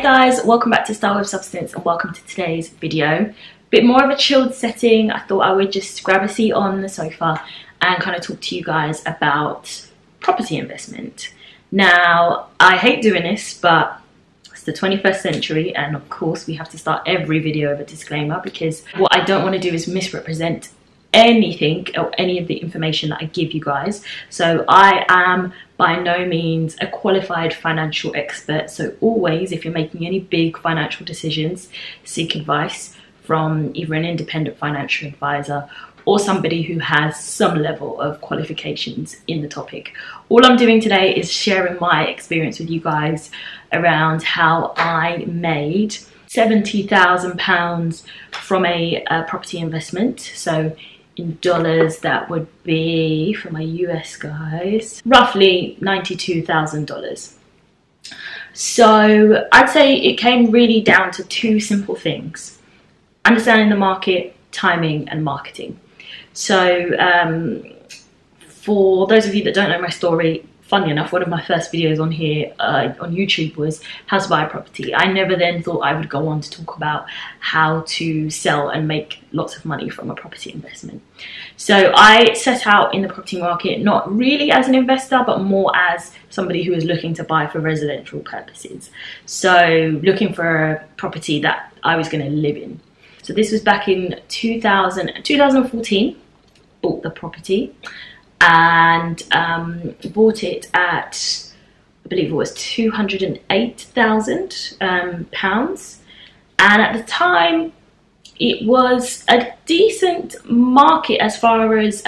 guys, welcome back to Style with Substance and welcome to today's video. Bit more of a chilled setting. I thought I would just grab a seat on the sofa and kind of talk to you guys about property investment. Now, I hate doing this, but it's the 21st century and of course we have to start every video with a disclaimer, because what I don't want to do is misrepresent anything or any of the information that I give you guys. So I am by no means a qualified financial expert, so always, if you're making any big financial decisions, seek advice from either an independent financial advisor or somebody who has some level of qualifications in the topic. All I'm doing today is sharing my experience with you guys around how I made £70,000 from a property investment. So in dollars, that would be, for my US guys, roughly $92,000. So I'd say it came really down to two simple things: understanding the market, timing, and marketing. So for those of you that don't know my story, funny enough, one of my first videos on here on YouTube was how to buy a property. I never then thought I would go on to talk about how to sell and make lots of money from a property investment. So I set out in the property market not really as an investor, but more as somebody who was looking to buy for residential purposes. So looking for a property that I was going to live in. So this was back in 2014, bought the property and bought it at, I believe it was £208,000, and at the time it was a decent market as far as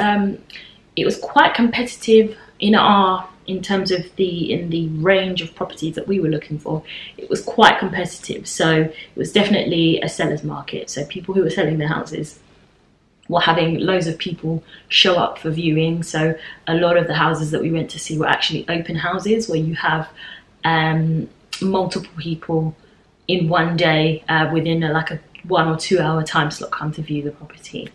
it was quite competitive in terms of in the range of properties that we were looking for. It was quite competitive, so it was definitely a seller's market. So people who were selling their houses were having loads of people show up for viewing. So a lot of the houses that we went to see were actually open houses where you have multiple people in one day within like a 1 or 2 hour time slot come to view the property.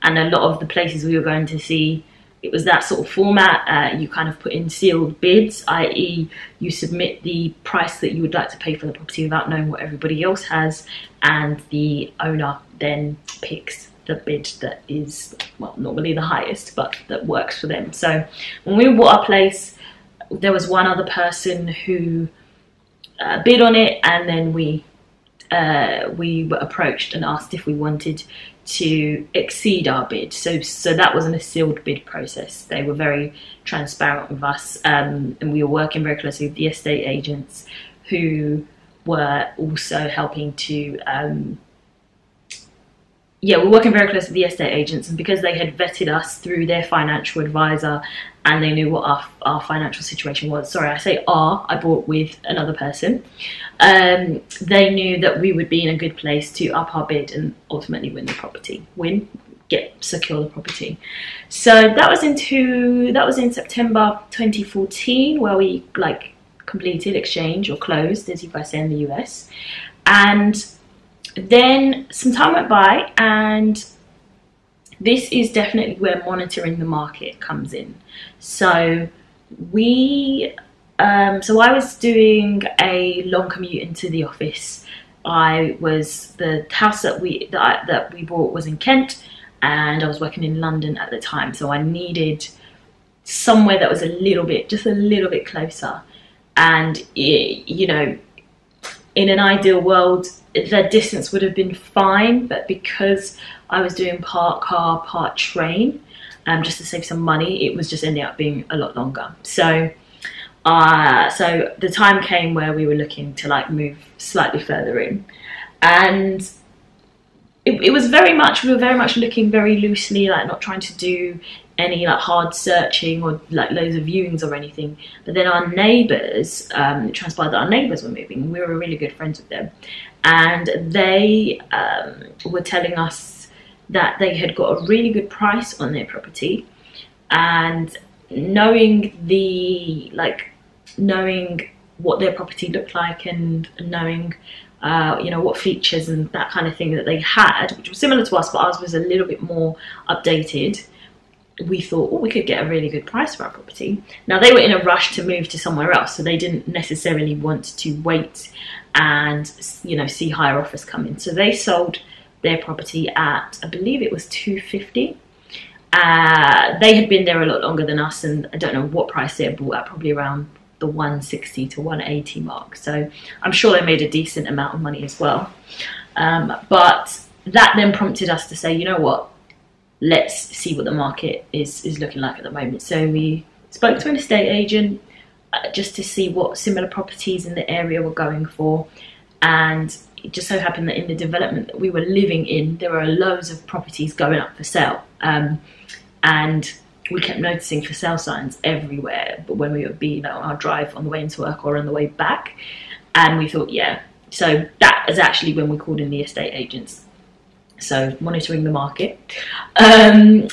And a lot of the places we were going to see, it was that sort of format. You kind of put in sealed bids, i.e. you submit the price that you would like to pay for the property without knowing what everybody else has, and the owner then picks the bid that is, well, normally the highest, but that works for them. So when we bought our place, there was one other person who bid on it, and then we were approached and asked if we wanted to exceed our bid. So that wasn't a sealed bid process. They were very transparent with us, and we were working very closely with the estate agents who were also helping to we're working very closely with the estate agents, and because they had vetted us through their financial advisor and they knew what our financial situation was. Sorry, I say I bought with another person. They knew that we would be in a good place to up our bid and ultimately win the property. Secure the property. So that was in September 2014, where we completed exchange, or closed as you guys say in the US. And then some time went by, and this is definitely where monitoring the market comes in. So I was doing a long commute into the office. The house that we bought was in Kent, and I was working in London at the time. So I needed somewhere that was just a little bit closer. And in an ideal world, the distance would have been fine, but because I was doing part car, part train, just to save some money, it was just ending up being a lot longer. So the time came where we were looking to move slightly further in, and we were very much looking very loosely, not trying to do any hard searching or loads of viewings or anything. But then our neighbours, it transpired that our neighbours were moving, and we were really good friends with them, and they were telling us that they had got a really good price on their property. And knowing what their property looked like, and knowing what features and that kind of thing that they had, which was similar to us, but ours was a little bit more updated, we thought, oh, we could get a really good price for our property. Now, they were in a rush to move to somewhere else, so they didn't necessarily want to wait and, you know, see higher offers come in. So they sold their property at, I believe it was 250. They had been there a lot longer than us, and I don't know what price they had bought at, probably around the 160 to 180 mark. So I'm sure they made a decent amount of money as well. But that then prompted us to say, you know what, let's see what the market is looking like at the moment. So we spoke to an estate agent just to see what similar properties in the area were going for. And it just so happened that in the development that we were living in, there were loads of properties going up for sale. And we kept noticing for sale signs everywhere, but when we would be, you know, on our drive on the way into work or on the way back. And we thought, yeah. So that is actually when we called in the estate agents. So monitoring the market. And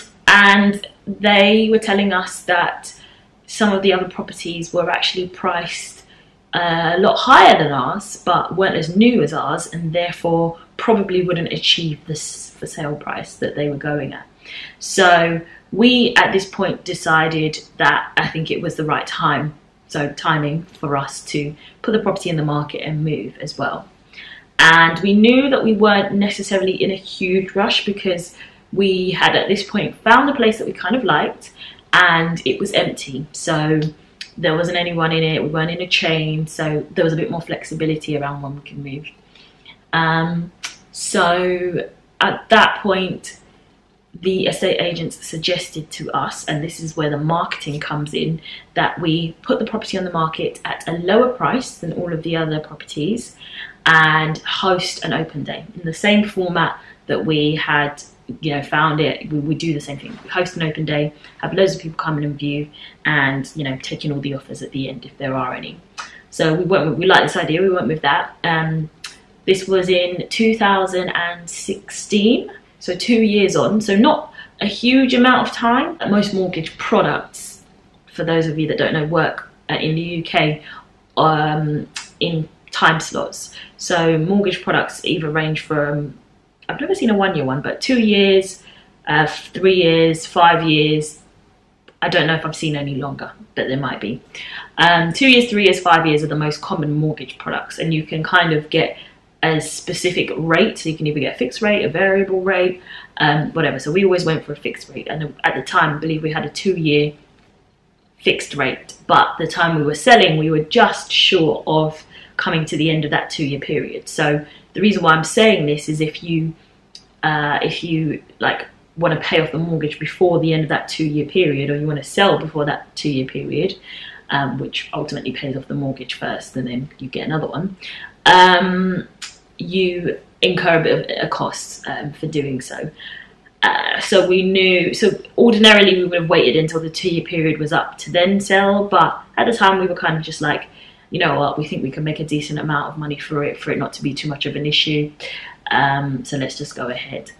they were telling us that some of the other properties were actually priced a lot higher than ours, but weren't as new as ours, and therefore probably wouldn't achieve this for sale price that they were going at. So we at this point decided that I think it was the right timing for us to put the property in the market and move as well. And we knew that we weren't necessarily in a huge rush, because we had at this point found a place that we kind of liked, and it was empty. So there wasn't anyone in it, we weren't in a chain, so there was a bit more flexibility around when we can move. So at that point, the estate agents suggested to us, and this is where the marketing comes in, that we put the property on the market at a lower price than all of the other properties and host an open day in the same format that we had, you know, found it. We do the same thing. We host an open day, have loads of people come in and view, and, you know, take in all the offers at the end if there are any. So we like this idea. We went with that. This was in 2016. So 2 years on, so not a huge amount of time. Most mortgage products, for those of you that don't know, work in the UK in time slots. So mortgage products either range from, I've never seen a 1 year one, but 2 years, 3 years, 5 years. I don't know if I've seen any longer, but there might be. 2 years, 3 years, 5 years are the most common mortgage products, and you can kind of get a specific rate. So you can either get a fixed rate, a variable rate, whatever. So we always went for a fixed rate, and at the time I believe we had a 2 year fixed rate, but the time we were selling, we were just short of coming to the end of that 2 year period. So the reason why I'm saying this is if you like want to pay off the mortgage before the end of that 2 year period, or you want to sell before that 2 year period, which ultimately pays off the mortgage first and then you get another one, you incur a bit of a cost for doing so. So we knew, so ordinarily we would have waited until the 2 year period was up to then sell, but at the time we were kind of just like, you know what, we think we can make a decent amount of money for it not to be too much of an issue, so let's just go ahead.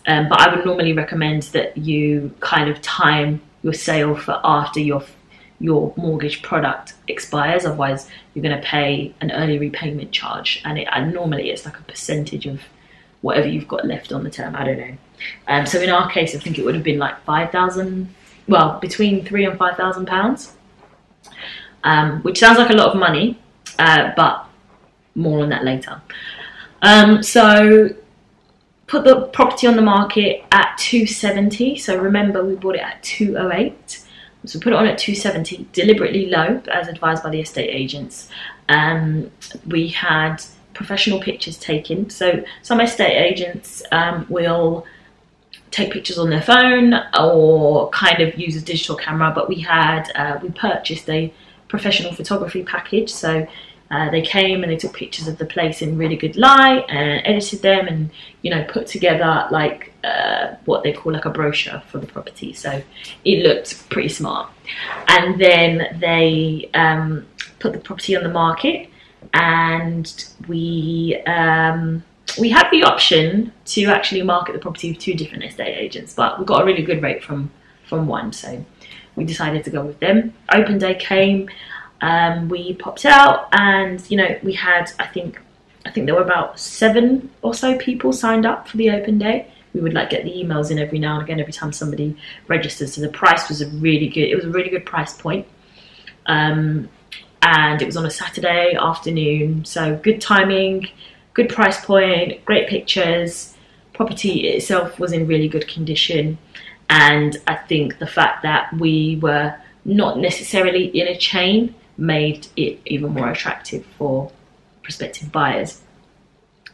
But I would normally recommend that you kind of time your sale for after your mortgage product expires, otherwise you're going to pay an early repayment charge, and normally it's like a percentage of whatever you've got left on the term. I don't know. So in our case, I think it would have been like 5,000, well, between £3,000 and £5,000, which sounds like a lot of money, but more on that later. So put the property on the market at 270. So remember, we bought it at 208. So put it on at 270, deliberately low, as advised by the estate agents. We had professional pictures taken. So some estate agents will take pictures on their phone or kind of use a digital camera, but we purchased a professional photography package. So they came and they took pictures of the place in really good light and edited them, and, you know, put together like what they call like a brochure for the property. So it looked pretty smart. And then they put the property on the market, and we had the option to actually market the property with 2 different estate agents, but we got a really good rate from one, so we decided to go with them. Open day came. We popped out, and, you know, we had, I think there were about 7 or so people signed up for the open day, we would like get the emails in every now and again every time somebody registers. So the price was really good price point. And it was on a Saturday afternoon, so good timing, good price point, great pictures. Property itself was in really good condition, and I think the fact that we were not necessarily in a chain made it even more attractive for prospective buyers.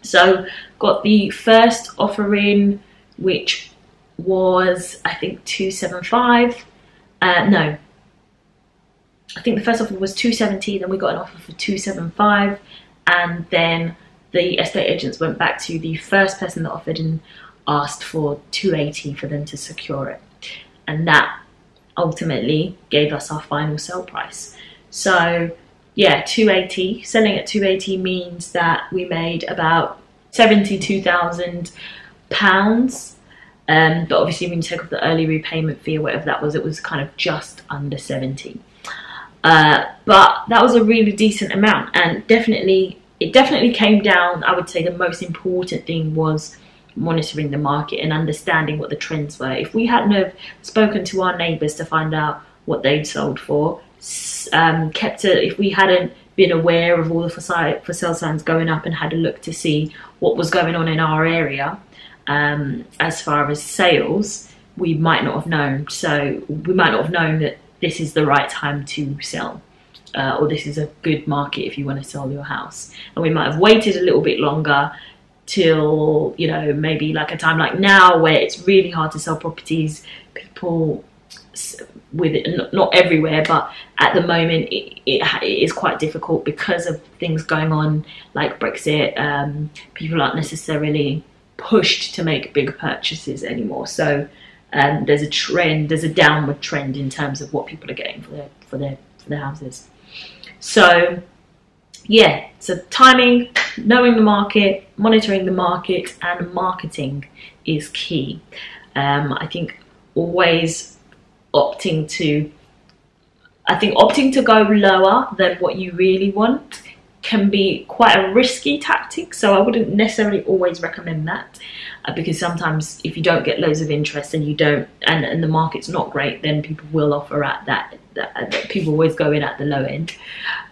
So got the first offer in, which was I think 275. No, I think the first offer was 270, then we got an offer for 275, and then the estate agents went back to the first person that offered and asked for 280 for them to secure it. And that ultimately gave us our final sell price. So yeah, 280, selling at 280 means that we made about £72,000. But obviously when you take off the early repayment fee or whatever that was, it was kind of just under 70. But that was a really decent amount, and it definitely came down. I would say the most important thing was monitoring the market and understanding what the trends were. If we hadn't have spoken to our neighbours to find out what they'd sold for, if we hadn't been aware of all the for sale signs going up and had a look to see what was going on in our area as far as sales, we might not have known. So we might not have known that this is the right time to sell, or this is a good market if you want to sell your house. And we might have waited a little bit longer till, you know, maybe like a time like now where it's really hard to sell properties. People with it, not everywhere, but at the moment it is quite difficult because of things going on like Brexit. People aren't necessarily pushed to make big purchases anymore. So there's a downward trend in terms of what people are getting for their houses. So yeah, so timing, knowing the market, monitoring the market, and marketing is key. I think always opting to go lower than what you really want can be quite a risky tactic, so I wouldn't necessarily always recommend that, because sometimes if you don't get loads of interest and and the market's not great, then people will offer at that people always go in at the low end,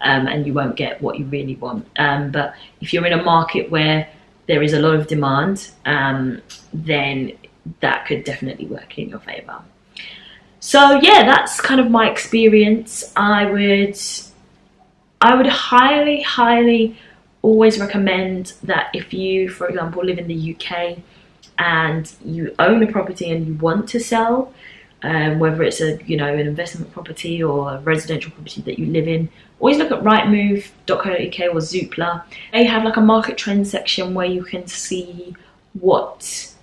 and you won't get what you really want. But if you're in a market where there is a lot of demand, then that could definitely work in your favour. So yeah, that's kind of my experience. I would highly always recommend that if you, for example, live in the UK and you own a property and you want to sell, whether it's an investment property or a residential property that you live in, always look at rightmove.co.uk or Zoopla. They have like a market trend section where you can see what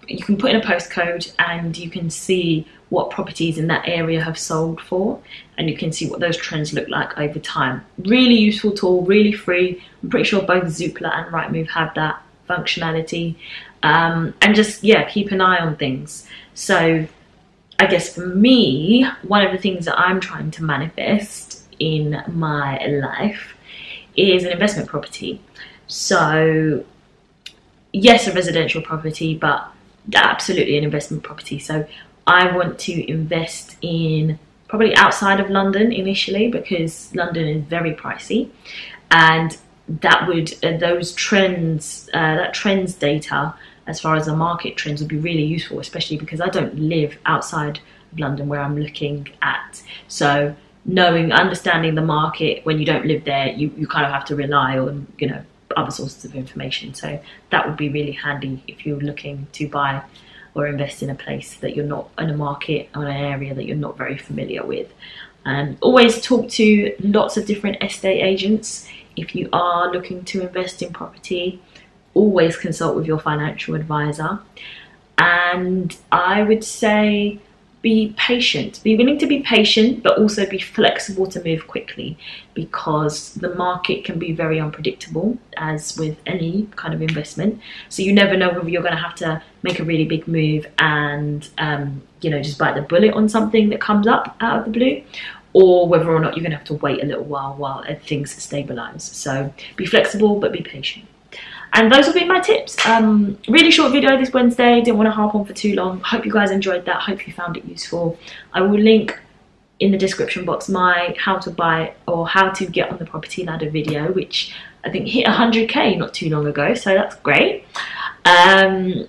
you can put in a postcode, and you can see what properties in that area have sold for, and you can see what those trends look like over time. Really useful tool, really free. I'm pretty sure both Zoopla and Rightmove have that functionality. And just, yeah, keep an eye on things. So I guess for me, one of the things that I'm trying to manifest in my life is an investment property. So yes, a residential property, but absolutely an investment property. So I want to invest in probably outside of London initially, because London is very pricey, and that would that trends data as far as the market trends would be really useful, especially because I don't live outside of London where I'm looking at. So understanding the market when you don't live there, you kind of have to rely on other sources of information. So that would be really handy if you're looking to buy or invest in a place that you're not in a market or an area that you're not very familiar with. Always talk to lots of different estate agents if you are looking to invest in property. Always consult with your financial advisor, and I would say be patient. Be willing to be patient, but also be flexible to move quickly, because the market can be very unpredictable, as with any kind of investment. So you never know whether you're going to have to make a really big move and just bite the bullet on something that comes up out of the blue, or whether or not you're going to have to wait a little while things stabilize. So be flexible, but be patient. And those will be my tips. Really short video this Wednesday, didn't want to harp on for too long. Hope you guys enjoyed that, hope you found it useful. I will link in the description box my how to buy or how to get on the property ladder video, which I think hit 100k not too long ago, so that's great. And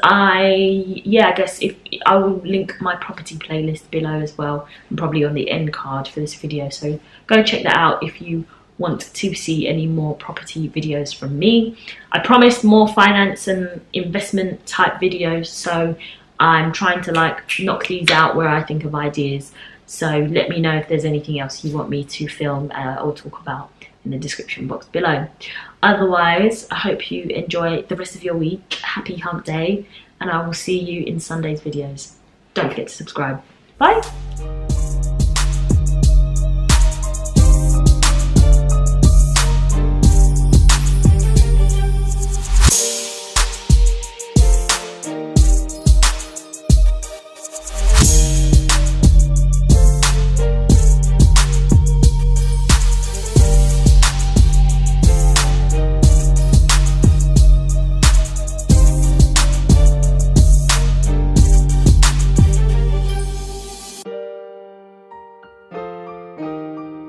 I guess if I will link my property playlist below as well, and probably on the end card for this video, so go check that out if you want to see any more property videos from me. I promised more finance and investment type videos, so I'm trying to like knock these out where I think of ideas. So let me know if there's anything else you want me to film or talk about in the description box below. Otherwise, I hope you enjoy the rest of your week. Happy hump day, and I will see you in Sunday's videos. Don't forget to subscribe. Bye!